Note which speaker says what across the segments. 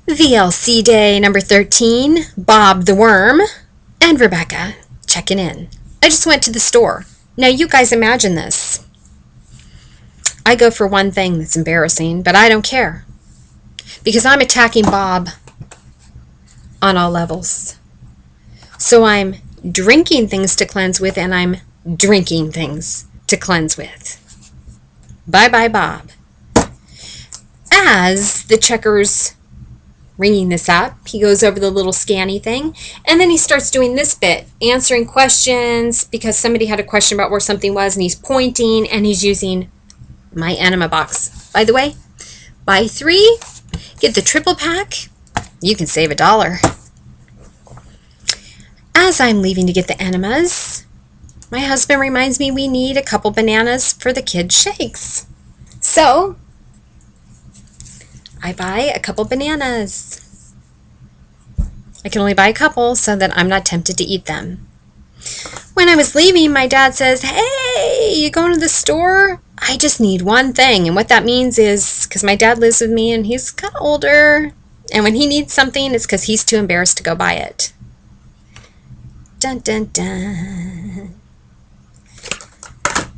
Speaker 1: VLC day number 13, Bob the Worm, and Rebecca checking in. I just went to the store. Now you guys imagine this. I go for one thing that's embarrassing, but I don't care. Because I'm attacking Bob on all levels. So I'm drinking things to cleanse with, and I'm drinking things to cleanse with. Bye-bye, Bob. As the checker's ringing this up, he goes over the little scanny thing, and then he starts doing this bit, answering questions, because somebody had a question about where something was, and he's pointing, and he's using my enema box. By the way, buy 3, get the triple pack, you can save $1. As I'm leaving to get the enemas, my husband reminds me we need a couple bananas for the kids' shakes. So I buy a couple bananas. I can only buy a couple so that I'm not tempted to eat them. When I was leaving, my dad says, "Hey, you going to the store? I just need one thing." And what that means is, because my dad lives with me and he's kind of older, and when he needs something, it's because he's too embarrassed to go buy it. Dun, dun, dun.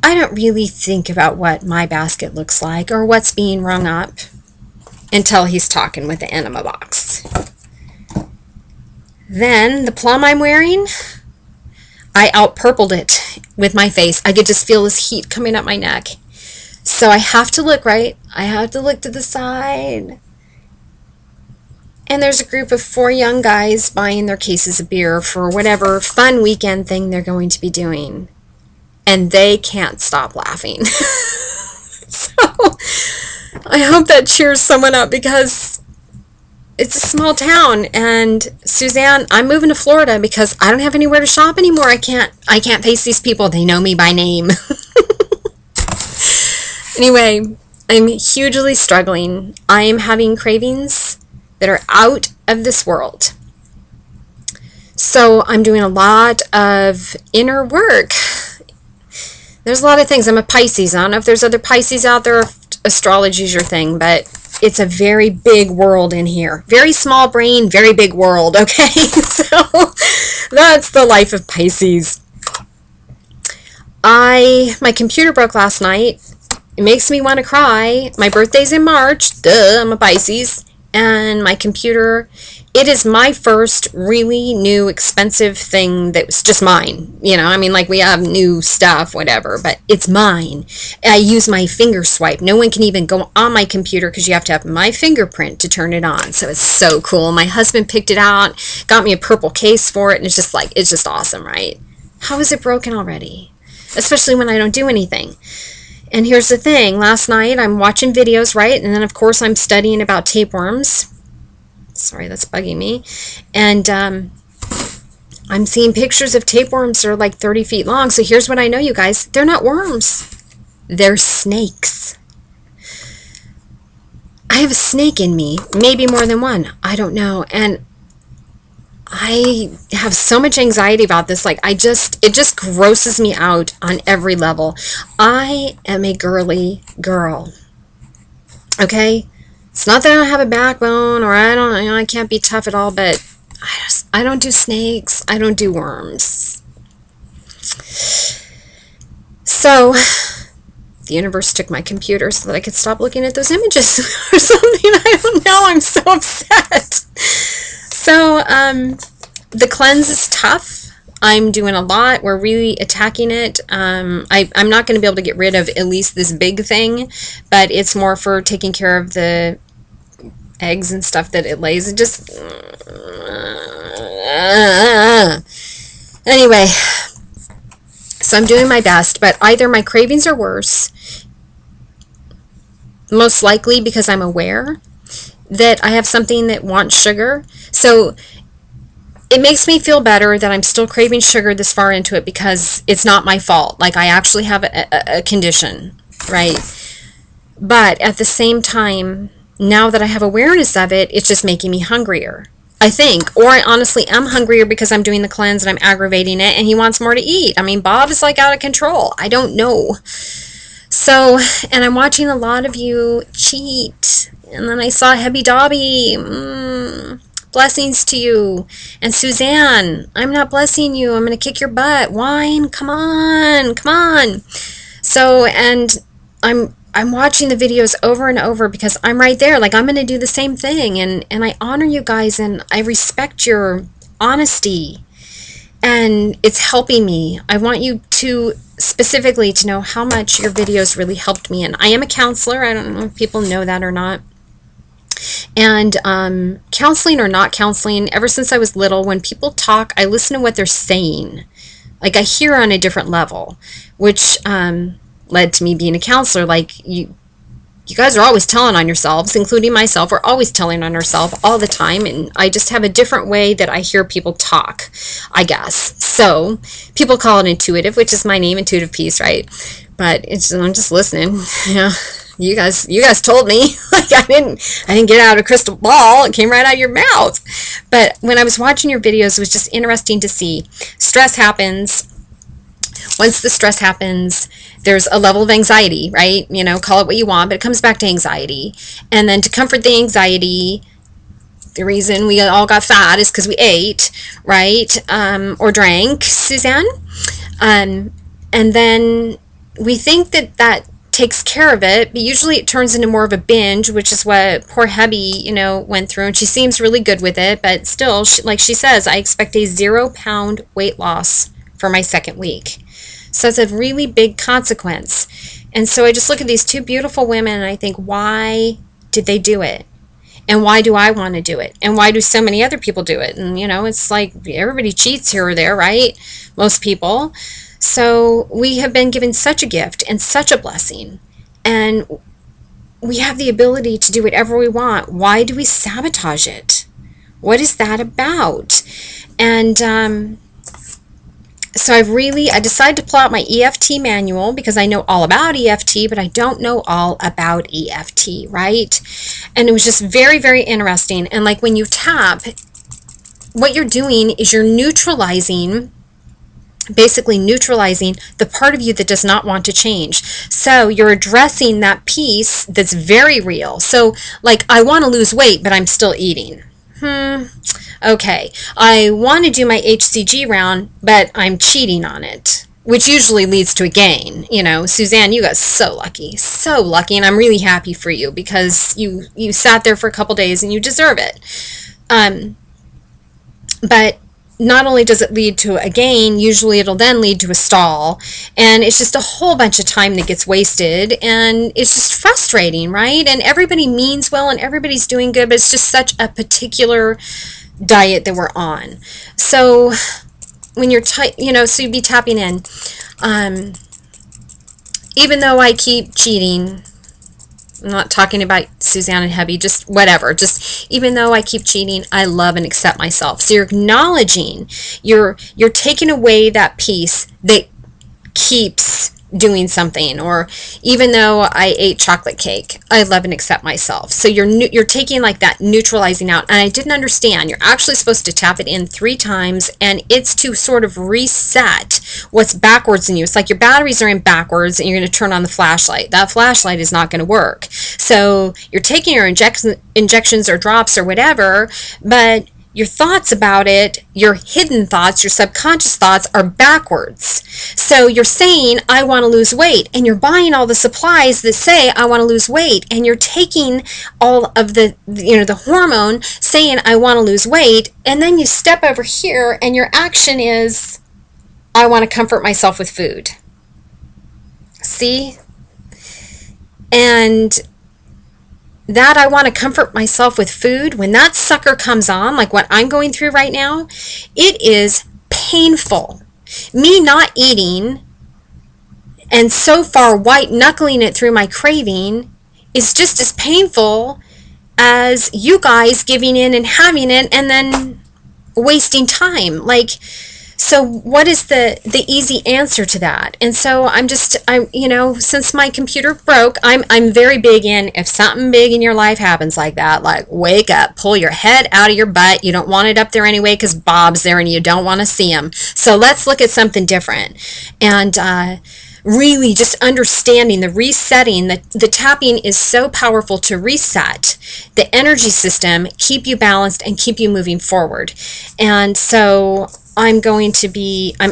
Speaker 1: I don't really think about what my basket looks like or what's being rung up until he's talking with the enema box. Then the plum I'm wearing, I out-purpled it with my face. I could just feel this heat coming up my neck. So I have to look right. I have to look to the side. And there's a group of 4 young guys buying their cases of beer for whatever fun weekend thing they're going to be doing. And they can't stop laughing. So I hope that cheers someone up, because it's a small town. And Suzanne, I'm moving to Florida because I don't have anywhere to shop anymore. I can't face these people. They know me by name. Anyway, I'm hugely struggling. I am having cravings that are out of this world. So I'm doing a lot of inner work. There's a lot of things. I'm a Pisces. I don't know if there's other Pisces out there, if astrology's your thing, but it's a very big world in here. Very small brain, very big world, okay? So that's the life of Pisces. My computer broke last night. It makes me want to cry. My birthday's in March. Duh, I'm a Pisces. And my computer, it is my first really new expensive thing that was just mine. You know, I mean, like, we have new stuff, whatever, but it's mine. I use my finger swipe. No one can even go on my computer because you have to have my fingerprint to turn it on. So it's so cool. My husband picked it out, got me a purple case for it, and it's just awesome, right? How is it broken already? Especially when I don't do anything. And here's the thing, last night I'm watching videos, right? And then of course I'm studying about tapeworms. Sorry, that's bugging me. And I'm seeing pictures of tapeworms that are like 30 feet long. So here's what I know, you guys. They're not worms. They're snakes. I have a snake in me. Maybe more than one. I don't know. And I have so much anxiety about this. Like, it just grosses me out on every level. I am a girly girl. Okay? It's not that I don't have a backbone, or I can't be tough at all, but I don't do snakes. I don't do worms. So the universe took my computer so that I could stop looking at those images or something. I don't know. I'm so upset. So, the cleanse is tough. I'm doing a lot. We're really attacking it. I'm not going to be able to get rid of at least this big thing, but it's more for taking care of the eggs and stuff that it lays. It just... Anyway, so I'm doing my best, but either my cravings are worse, most likely because I'm aware that I have something that wants sugar. So it makes me feel better that I'm still craving sugar this far into it, because it's not my fault. Like, I actually have a condition, right? But at the same time, now that I have awareness of it, it's just making me hungrier, I think. Or I honestly am hungrier because I'm doing the cleanse and I'm aggravating it and he wants more to eat. I mean, Bob is like out of control. I don't know. So, and I'm watching a lot of you cheat. And then I saw Hebby Dobby. Blessings to you. And Suzanne, I'm not blessing you. I'm going to kick your butt. Wine, come on, come on. So, and I'm watching the videos over and over because I'm right there. Like, I'm going to do the same thing. And I honor you guys, and I respect your honesty. And it's helping me. I want you to specifically to know how much your videos really helped me. And I am a counselor. I don't know if people know that or not. And counseling or not counseling, ever since I was little, when people talk, I listen to what they're saying. Like, I hear on a different level, which led to me being a counselor. Like, you guys are always telling on yourselves, including myself. We're always telling on ourselves all the time, and I just have a different way that I hear people talk, I guess. So people call it intuitive, which is my name, Intuitive Peace, right? But I'm just listening. Yeah, you guys told me. Like, I didn't get out of a crystal ball. It came right out of your mouth. But when I was watching your videos, it was just interesting to see. Stress happens. Once the stress happens, there's a level of anxiety, right? You know, call it what you want, but it comes back to anxiety. And then to comfort the anxiety, the reason we all got fat is because we ate, right? Or drank, Suzanne. And then we think that takes care of it, but usually it turns into more of a binge, which is what poor Hebby, you know, went through. And she seems really good with it, but still, like she says, I expect a 0-pound weight loss for my second week. So it's a really big consequence. And so I just look at these two beautiful women and I think, why did they do it? And why do I want to do it? And why do so many other people do it? And, you know, it's like everybody cheats here or there, right? Most people. So we have been given such a gift and such a blessing. And we have the ability to do whatever we want. Why do we sabotage it? What is that about? And, so I decided to pull out my EFT manual because I know all about EFT, but I don't know all about EFT, right? And it was just very, very interesting. And like when you tap, what you're doing is you're basically neutralizing the part of you that does not want to change. So you're addressing that piece that's very real. So like, I want to lose weight, but I'm still eating. Okay, I want to do my HCG round, but I'm cheating on it, which usually leads to a gain. You know, Suzanne, you got so lucky, and I'm really happy for you because you sat there for a couple days and you deserve it. But not only does it lead to a gain, usually it'll then lead to a stall, and it's just a whole bunch of time that gets wasted, and it's just frustrating, right? And everybody means well and everybody's doing good, but it's just such a particular diet that we're on. So when you're so you'd be tapping in, even though I keep cheating, I'm not talking about Suzanne and Hebby, just whatever. Just even though I keep cheating, I love and accept myself. So you're acknowledging, you're taking away that piece that keeps doing something. Or even though I ate chocolate cake, I love and accept myself. So you're taking like that neutralizing out. And I didn't understand. You're actually supposed to tap it in 3 times, and it's to sort of reset what's backwards in you. It's like your batteries are in backwards and you're going to turn on the flashlight. That flashlight is not going to work. So you're taking your injections or drops or whatever, but your thoughts about it, your hidden thoughts, your subconscious thoughts are backwards. So you're saying, I want to lose weight, and you're buying all the supplies that say, I want to lose weight, and you're taking all of the hormone saying, I want to lose weight, and then you step over here and your action is, I want to comfort myself with food. See? And that I want to comfort myself with food, when that sucker comes on, like what I'm going through right now, it is painful. Me not eating and so far white knuckling it through my craving is just as painful as you guys giving in and having it and then wasting time. Like, so what is the easy answer to that? And so I'm since my computer broke, I'm very big in, if something big in your life happens like that, like wake up, pull your head out of your butt. You don't want it up there anyway because Bob's there and you don't want to see him. So let's look at something different. And really just understanding the resetting, the tapping is so powerful to reset the energy system, keep you balanced, and keep you moving forward. And so I'm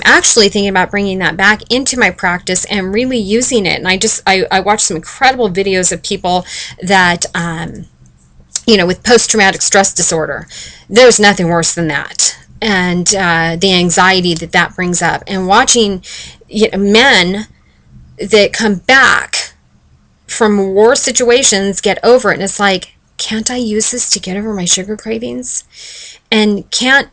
Speaker 1: actually thinking about bringing that back into my practice and really using it. And I watched some incredible videos of people that, with post-traumatic stress disorder. There's nothing worse than that. And the anxiety that brings up. And watching men that come back from war situations get over it. And it's like, can't I use this to get over my sugar cravings? And can't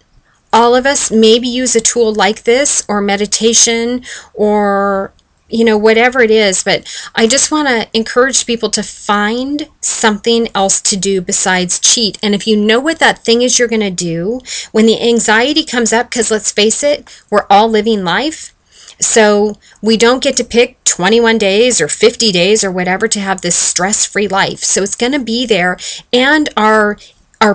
Speaker 1: all of us maybe use a tool like this, or meditation, or whatever it is? But I just want to encourage people to find something else to do besides cheat. And if you know what that thing is you're going to do, when the anxiety comes up, because let's face it, we're all living life. So we don't get to pick 21 days or 50 days or whatever to have this stress-free life. So it's going to be there. And our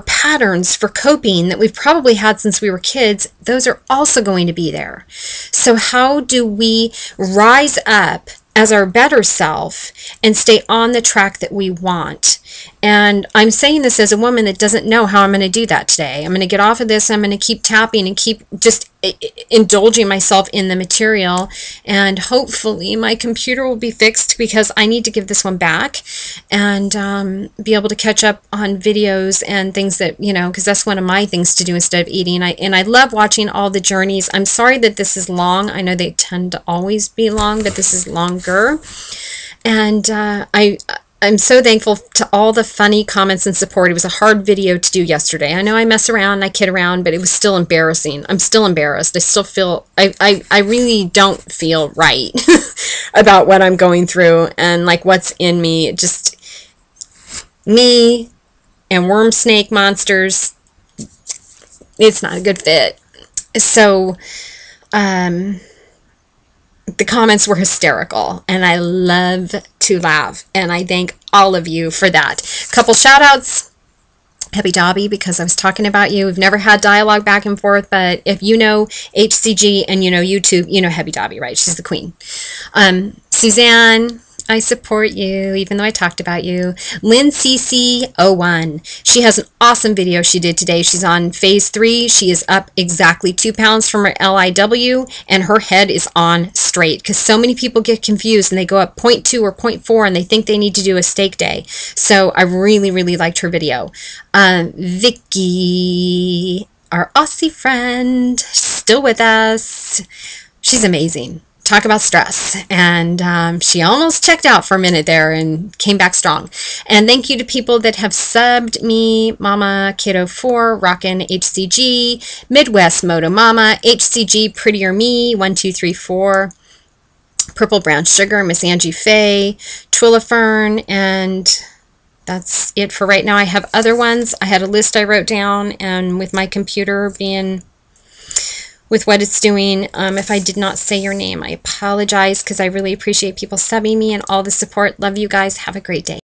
Speaker 1: patterns for coping that we've probably had since we were kids, those are also going to be there. So how do we rise up as our better self and stay on the track that we want? And I'm saying this as a woman that doesn't know how I'm going to do that today. I'm going to get off of this. I'm going to keep tapping and keep just indulging myself in the material. And hopefully my computer will be fixed, because I need to give this one back and be able to catch up on videos and things that, because that's one of my things to do instead of eating. And I love watching all the journeys. I'm sorry that this is long. I know they tend to always be long, but this is longer. And I'm so thankful to all the funny comments and support. It was a hard video to do yesterday. I know I mess around and I kid around, but it was still embarrassing. I'm still embarrassed. I still feel, I really don't feel right about what I'm going through and like what's in me. Just me and worm snake monsters. It's not a good fit. So, the comments were hysterical, and I love to laugh, and I thank all of you for that. Couple shout outs. Heavy Dobby, because I was talking about you. We've never had dialogue back and forth, but if you know HCG and you know YouTube, you know Heavy Dobby, right? She's the queen. Suzanne, I support you, even though I talked about you. Lynn CC01. She has an awesome video she did today. She's on phase 3. She is up exactly 2 pounds from her LIW, and her head is on straight, because so many people get confused and they go up 0.2 or 0.4 and they think they need to do a steak day. So I really, really liked her video. Vicky, our Aussie friend, still with us. She's amazing. Talk about stress. And she almost checked out for a minute there and came back strong. And thank you to people that have subbed me: Mama Kiddo 4, Rockin' HCG, Midwest Moto Mama, HCG Prettier Me 1234, Purple Brown Sugar, Miss Angie Faye, Twillifern, and that's it for right now. I have other ones. I had a list I wrote down, and with my computer being with what it's doing, if I did not say your name, I apologize, because I really appreciate people subbing me and all the support. Love you guys. Have a great day.